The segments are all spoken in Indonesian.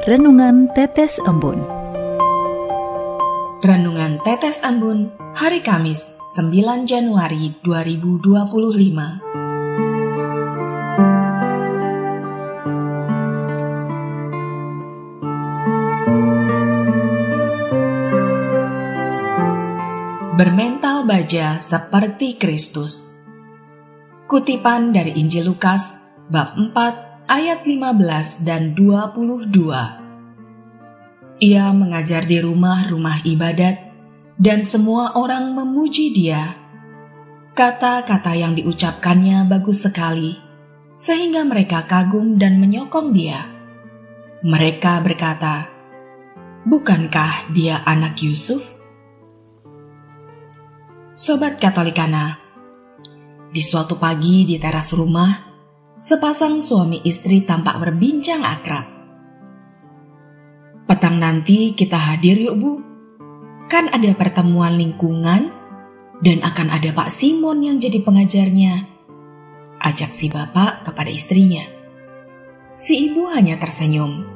Renungan Tetes Embun. Renungan Tetes Embun hari Kamis 9 Januari 2025. Bermental baja seperti Kristus. Kutipan dari Injil Lukas bab 4 ayat 15 dan 22. Ia mengajar di rumah-rumah ibadat dan semua orang memuji dia. Kata-kata yang diucapkannya bagus sekali sehingga mereka kagum dan menyokong dia. Mereka berkata, "Bukankah dia anak Yusuf?" Sobat Katolikana, di suatu pagi di teras rumah, sepasang suami istri tampak berbincang akrab. "Petang nanti kita hadir yuk Bu, kan ada pertemuan lingkungan dan akan ada Pak Simon yang jadi pengajarnya," ajak si bapak kepada istrinya. Si ibu hanya tersenyum.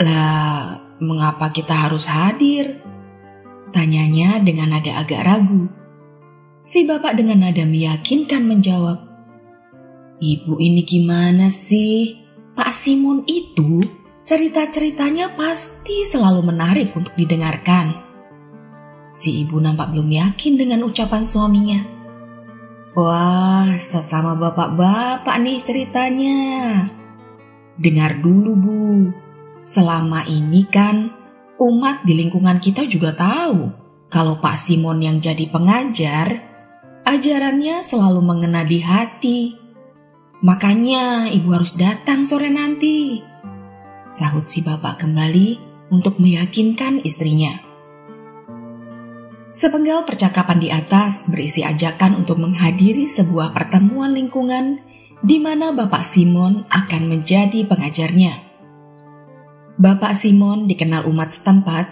"Lah, mengapa kita harus hadir?" tanyanya dengan nada agak ragu. Si bapak dengan nada meyakinkan menjawab, "Ibu ini gimana sih? Pak Simon itu cerita-ceritanya pasti selalu menarik untuk didengarkan." Si ibu nampak belum yakin dengan ucapan suaminya. "Wah, sesama bapak-bapak nih ceritanya. Dengar dulu Bu, selama ini kan umat di lingkungan kita juga tahu kalau Pak Simon yang jadi pengajar, ajarannya selalu mengena di hati. Makanya ibu harus datang sore nanti," sahut si bapak kembali untuk meyakinkan istrinya. Sepenggal percakapan di atas berisi ajakan untuk menghadiri sebuah pertemuan lingkungan di mana Bapak Simon akan menjadi pengajarnya. Bapak Simon dikenal umat setempat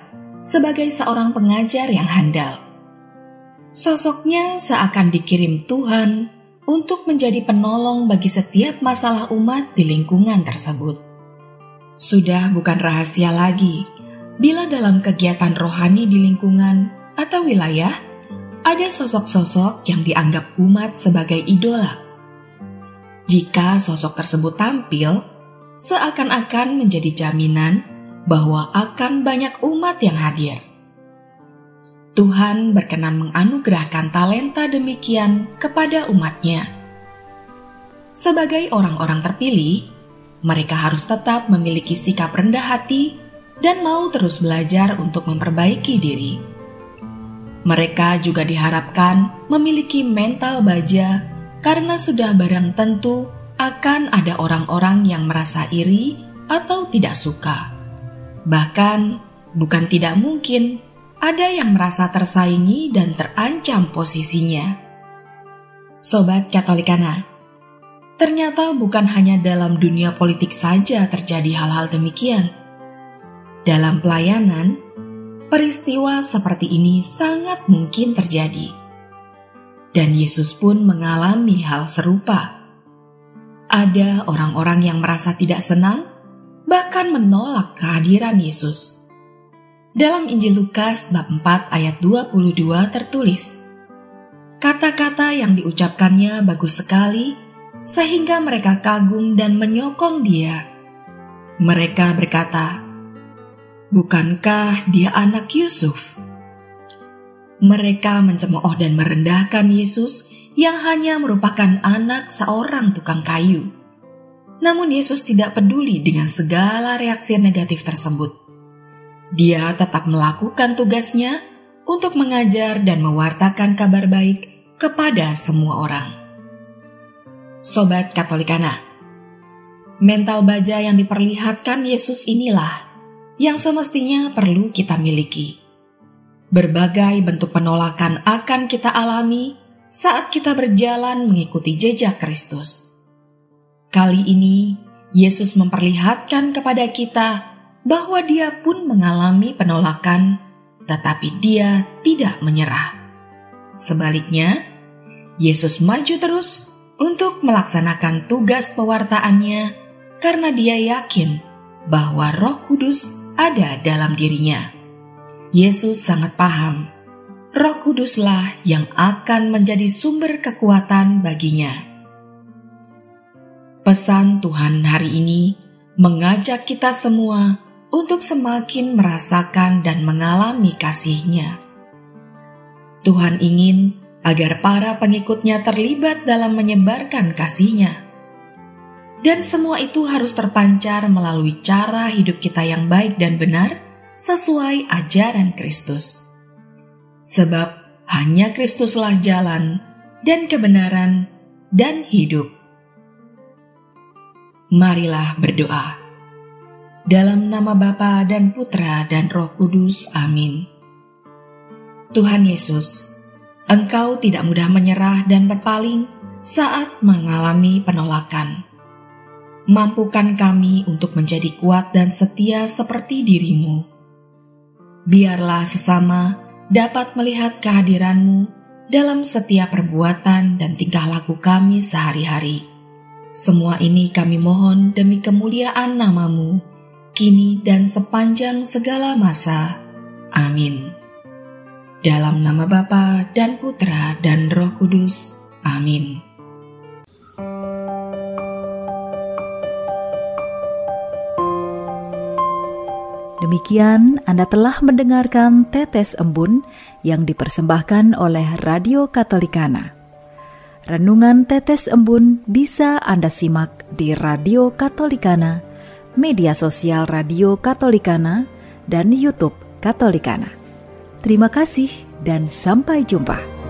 sebagai seorang pengajar yang handal. Sosoknya seakan dikirim Tuhan untuk menjadi penolong bagi setiap masalah umat di lingkungan tersebut. Sudah bukan rahasia lagi bila dalam kegiatan rohani di lingkungan atau wilayah ada sosok-sosok yang dianggap umat sebagai idola. Jika sosok tersebut tampil, seakan-akan menjadi jaminan bahwa akan banyak umat yang hadir. Tuhan berkenan menganugerahkan talenta demikian kepada umatnya. Sebagai orang-orang terpilih, mereka harus tetap memiliki sikap rendah hati dan mau terus belajar untuk memperbaiki diri. Mereka juga diharapkan memiliki mental baja karena sudah barang tentu akan ada orang-orang yang merasa iri atau tidak suka. Bahkan, bukan tidak mungkin ada yang merasa tersaingi dan terancam posisinya. Sobat Katolikana, ternyata bukan hanya dalam dunia politik saja terjadi hal-hal demikian. Dalam pelayanan, peristiwa seperti ini sangat mungkin terjadi. Dan Yesus pun mengalami hal serupa. Ada orang-orang yang merasa tidak senang, bahkan menolak kehadiran Yesus. Dalam Injil Lukas bab 4 ayat 22 tertulis, kata-kata yang diucapkannya bagus sekali sehingga mereka kagum dan menyokong dia. Mereka berkata, "Bukankah dia anak Yusuf?" Mereka mencemooh dan merendahkan Yesus yang hanya merupakan anak seorang tukang kayu. Namun Yesus tidak peduli dengan segala reaksi negatif tersebut. Dia tetap melakukan tugasnya untuk mengajar dan mewartakan kabar baik kepada semua orang. Sobat Katolikana, mental baja yang diperlihatkan Yesus inilah yang semestinya perlu kita miliki. Berbagai bentuk penolakan akan kita alami saat kita berjalan mengikuti jejak Kristus. Kali ini, Yesus memperlihatkan kepada kita bahwa Dia pun mengalami penolakan, tetapi Dia tidak menyerah. Sebaliknya, Yesus maju terus untuk melaksanakan tugas pewartaannya karena Dia yakin bahwa Roh Kudus ada dalam dirinya. Yesus sangat paham, Roh Kuduslah yang akan menjadi sumber kekuatan baginya. Pesan Tuhan hari ini mengajak kita semua untuk semakin merasakan dan mengalami kasih-Nya. Tuhan ingin agar para pengikut-Nya terlibat dalam menyebarkan kasih-Nya. Dan semua itu harus terpancar melalui cara hidup kita yang baik dan benar sesuai ajaran Kristus. Sebab hanya Kristuslah jalan dan kebenaran dan hidup. Marilah berdoa. Dalam nama Bapa dan Putra dan Roh Kudus, amin. Tuhan Yesus, Engkau tidak mudah menyerah dan berpaling saat mengalami penolakan. Mampukan kami untuk menjadi kuat dan setia seperti diri-Mu. Biarlah sesama dapat melihat kehadiran-Mu dalam setiap perbuatan dan tingkah laku kami sehari-hari. Semua ini kami mohon demi kemuliaan nama-Mu, kini dan sepanjang segala masa. Amin. Dalam nama Bapa dan Putra dan Roh Kudus. Amin. Demikian Anda telah mendengarkan Tetes Embun yang dipersembahkan oleh Radio Katolikana. Renungan Tetes Embun bisa Anda simak di Radio Katolikana, media sosial Radio Katolikana, dan YouTube Katolikana. Terima kasih dan sampai jumpa.